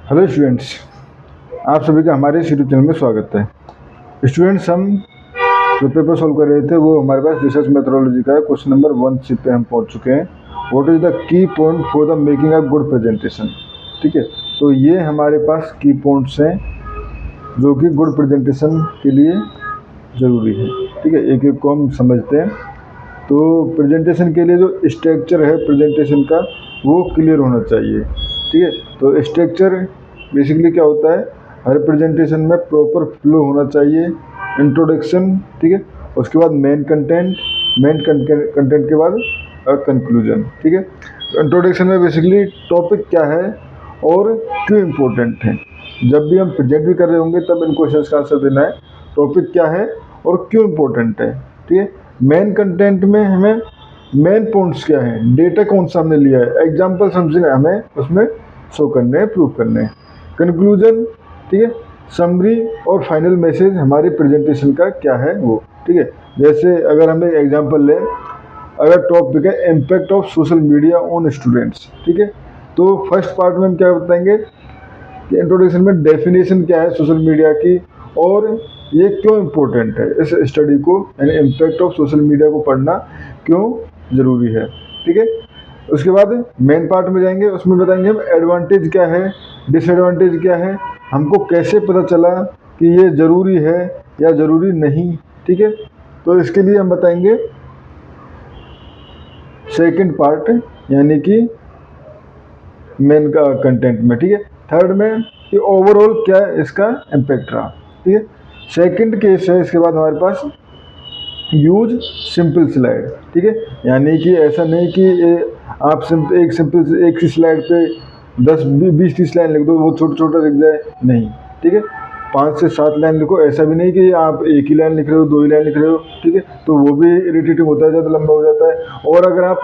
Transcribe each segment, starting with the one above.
Hello students, आप सभी का हमारे इस यूट्यूब चैनल में स्वागत है। स्टूडेंट्स, हम जो पेपर सॉल्व कर रहे थे वो हमारे पास रिसर्च मेथोडोलॉजी का है। क्वेश्चन नंबर 1 पे हम पहुंच चुके हैं। What is the key point for the making a good presentation. ठीक है, तो ये हमारे पास की पॉइंट्स हैं जो कि गुड प्रेजेंटेशन के लिए ज़रूरी है। ठीक है, एक एक को हम समझते हैं। तो प्रेजेंटेशन के लिए जो स्ट्रक्चर है प्रेजेंटेशन का वो क्लियर होना चाहिए। ठीक है, तो स्ट्रक्चर बेसिकली क्या होता है, हर प्रेजेंटेशन में प्रॉपर फ्लो होना चाहिए। इंट्रोडक्शन, ठीक है, उसके बाद मेन कंटेंट के बाद कंक्लूजन। ठीक है, इंट्रोडक्शन में बेसिकली टॉपिक क्या है और क्यों इम्पोर्टेंट है। जब भी हम प्रेजेंट भी कर रहे होंगे तब इन क्वेश्चन का आंसर देना है, टॉपिक क्या है और क्यों इम्पोर्टेंट है। ठीक है, मेन कंटेंट में हमें मेन पॉइंट्स क्या है, डेटा कौन सा हमने लिया है, एग्जाम्पल समझना हमें उसमें शो करने हैं, प्रूव करने हैं। कंक्लूजन, ठीक है, समरी और फाइनल मैसेज हमारी प्रेजेंटेशन का क्या है वो। ठीक है, जैसे अगर हम एक एग्जांपल लें, अगर टॉपिक है impact of social media on students. ठीक है, तो फर्स्ट पार्ट में हम क्या बताएंगे कि इंट्रोडक्शन में डेफिनेशन क्या है सोशल मीडिया की और ये क्यों इम्पोर्टेंट है, इस स्टडी को यानी इम्पैक्ट ऑफ सोशल मीडिया को पढ़ना क्यों ज़रूरी है। ठीक है, उसके बाद मेन पार्ट में जाएंगे, उसमें बताएंगे हम एडवांटेज क्या है, डिसएडवांटेज क्या है, हमको कैसे पता चला कि ये ज़रूरी है या ज़रूरी नहीं। ठीक है, तो इसके लिए हम बताएंगे सेकंड पार्ट यानी कि मेन का कंटेंट में। ठीक है, थर्ड में कि ओवरऑल क्या इसका इम्पैक्ट रहा। ठीक है, सेकंड केस है, इसके बाद हमारे पास यूज सिंपल स्लाइड। ठीक है, यानी कि ऐसा नहीं कि आप एक सी स्लाइड पे 10-20-30 लाइन लिख दो, वो छोटा छोटा लिख जाए, नहीं। ठीक है, 5 से 7 लाइन लिखो, ऐसा भी नहीं कि आप एक ही लाइन लिख रहे हो, 2 ही लाइन लिख रहे हो। ठीक है, तो वो भी इरिटेटिंग होता है, ज़्यादा लंबा हो जाता है, और अगर आप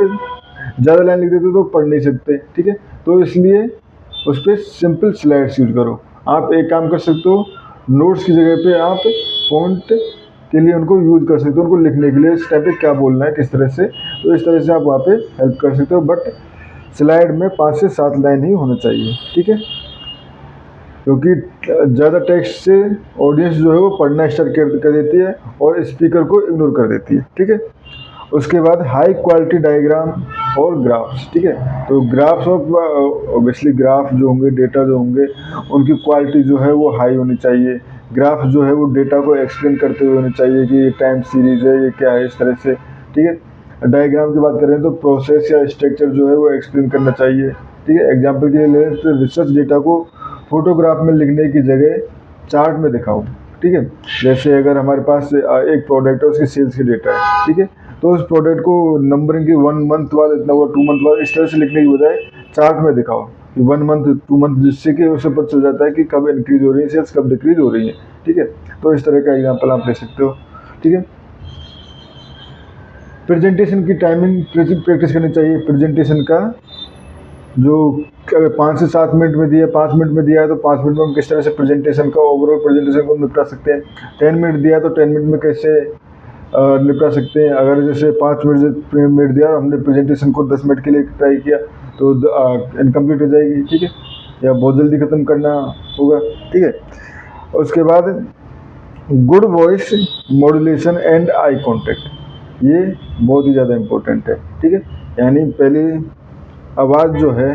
ज़्यादा लाइन लिख देते तो पढ़ नहीं सकते। ठीक है, तो इसलिए उस पर सिंपल स्लाइड्स यूज करो। आप एक काम कर सकते हो, नोट्स की जगह पे आप पॉइंट के लिए उनको यूज कर सकते हो, उनको लिखने के लिए इस टाइप पे क्या बोलना है किस तरह से, तो इस तरह से आप वहाँ पे हेल्प कर सकते हो। बट स्लाइड में 5 से 7 लाइन ही होना चाहिए। ठीक है, क्योंकि ज़्यादा टेक्स्ट से ऑडियंस जो है वो पढ़ना स्टार्ट कर देती है और स्पीकर को इग्नोर कर देती है। ठीक है, उसके बाद हाई क्वालिटी डायग्राम और ग्राफ्स। ठीक है, तो ग्राफ्स और ऑब्वियसली ग्राफ जो होंगे, डेटा जो होंगे, उनकी क्वालिटी जो है वो हाई होनी चाहिए। ग्राफ जो है वो डेटा को एक्सप्लेन करते हुए होने चाहिए कि ये टाइम सीरीज है, ये क्या है, इस तरह से। ठीक है, डायग्राम की बात करें तो प्रोसेस या स्ट्रक्चर जो है वो एक्सप्लेन करना चाहिए। ठीक है, एग्जाम्पल के लिए लें तो रिसर्च डेटा को फोटोग्राफ में लिखने की जगह चार्ट में दिखाओ। ठीक है, जैसे अगर हमारे पास एक प्रोडक्ट है, उसकी सेल्स की डेटा है। ठीक है, तो उस प्रोडक्ट को नंबरिंग की 1 मंथ बाद इतना हुआ, 2 मंथ बाद, इस तरह से लिखने की बजाय चार्ट में दिखाओ कि 1 मंथ 2 मंथ, जिससे कि उसे पता चल जाता है कि कब इंक्रीज हो रही है सेल्स, कब डिक्रीज हो रही है। ठीक है, तो इस तरह का एग्जाम्पल आप ले सकते हो। ठीक है, प्रेजेंटेशन की टाइमिंग प्रैक्टिस करनी चाहिए। प्रेजेंटेशन का जो अगर 5 से 7 मिनट में दिया, 5 मिनट में दिया है तो 5 मिनट में हम किस तरह से प्रेजेंटेशन का ओवरऑल प्रेजेंटेशन को निपटा सकते हैं। 10 मिनट दिया तो 10 मिनट में कैसे निपटा सकते हैं। अगर जैसे 5 मिनट दिया और हमने प्रेजेंटेशन को 10 मिनट के लिए ट्राई किया तो इनकम्प्लीट हो जाएगी। ठीक है, या बहुत जल्दी ख़त्म करना होगा। ठीक है, उसके बाद good voice modulation and eye contact, ये बहुत ही ज़्यादा इम्पोर्टेंट है। ठीक है, यानी पहले आवाज़ जो है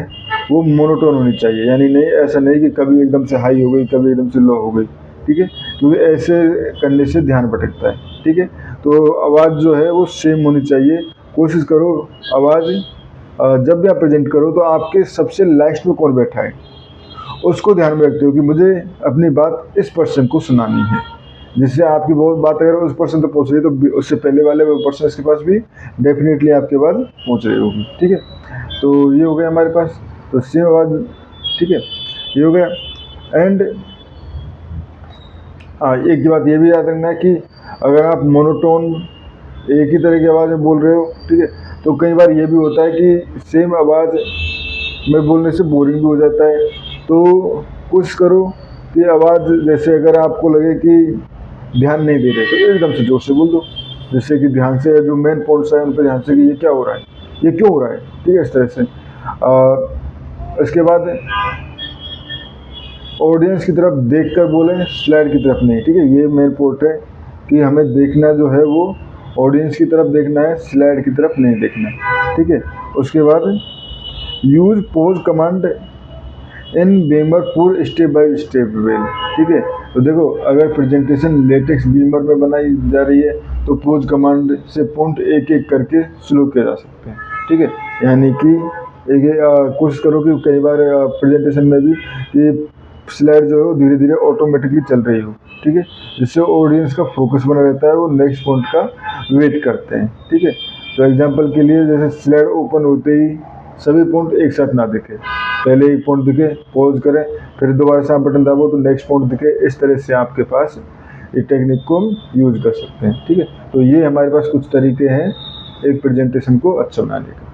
वो मोनोटोन होनी चाहिए, यानी नहीं ऐसा नहीं कि कभी एकदम से हाई हो गई, कभी एकदम से लो हो गई। ठीक है, क्योंकि ऐसे करने से ध्यान भटकता है। ठीक है, तो आवाज़ जो है वो सेम होनी चाहिए। कोशिश करो आवाज़ जब भी आप प्रेजेंट करो तो आपके सबसे लास्ट में कौन बैठा है उसको ध्यान में रखते हो कि मुझे अपनी बात इस पर्सन को सुनानी है। जिससे आपकी बहुत बात अगर उस पर्सन तक पहुँच रही है तो उससे पहले वाले पर्सन के पास भी डेफिनेटली आपके बात पहुँच रही होगी। ठीक है, तो ये हो गया हमारे पास, तो सेम आवाज़। ठीक है, ये हो गया। एंड हाँ, एक बात ये भी याद रखना है कि अगर आप मोनोटोन एक ही तरह की आवाज़ में बोल रहे हो, ठीक है, तो कई बार ये भी होता है कि सेम आवाज़ में बोलने से बोरिंग भी हो जाता है। तो कोशिश करो कि आवाज़ जैसे अगर आपको लगे कि ध्यान नहीं दे रहे तो एकदम से जोर से बोल दो, जिससे कि ध्यान से जो मेन पॉइंट्स हैं उन पर ध्यान से कि ये क्या हो रहा है, ये क्यों हो रहा है। ठीक है, इस तरह से इसके बाद ऑडियंस की तरफ देखकर बोलें, स्लाइड की तरफ नहीं, ठीक है। ये मेन पॉइंट है कि हमें देखना जो है वो ऑडियंस की तरफ देखना है, स्लाइड की तरफ नहीं देखना है, ठीक है। उसके बाद use pause command in Beamer for step by step well, ठीक है। तो देखो अगर प्रेजेंटेशन लेटेक्स बीमर में बनाई जा रही है तो पॉज कमांड से पॉइंट एक एक करके स्लो किया जा सकते हैं, ठीक है। यानी कि कोशिश करो कि कई बार प्रेजेंटेशन में भी कि स्लाइड जो है वो धीरे धीरे ऑटोमेटिकली चल रही हो, ठीक है, जिससे ऑडियंस का फोकस बना रहता है, वो नेक्स्ट पॉइंट का वेट करते हैं, ठीक है। तो एग्जांपल के लिए जैसे स्लाइड ओपन होते ही सभी पॉइंट एक साथ ना दिखे, पहले एक पॉइंट दिखे, पॉज करें, फिर दोबारा से आप बटन दाबो तो नेक्स्ट पॉइंट दिखे, इस तरह से आपके पास इस टेक्निक को हम यूज कर सकते हैं, ठीक है। तो ये हमारे पास कुछ तरीके हैं एक प्रेजेंटेशन को अच्छा बनाने का।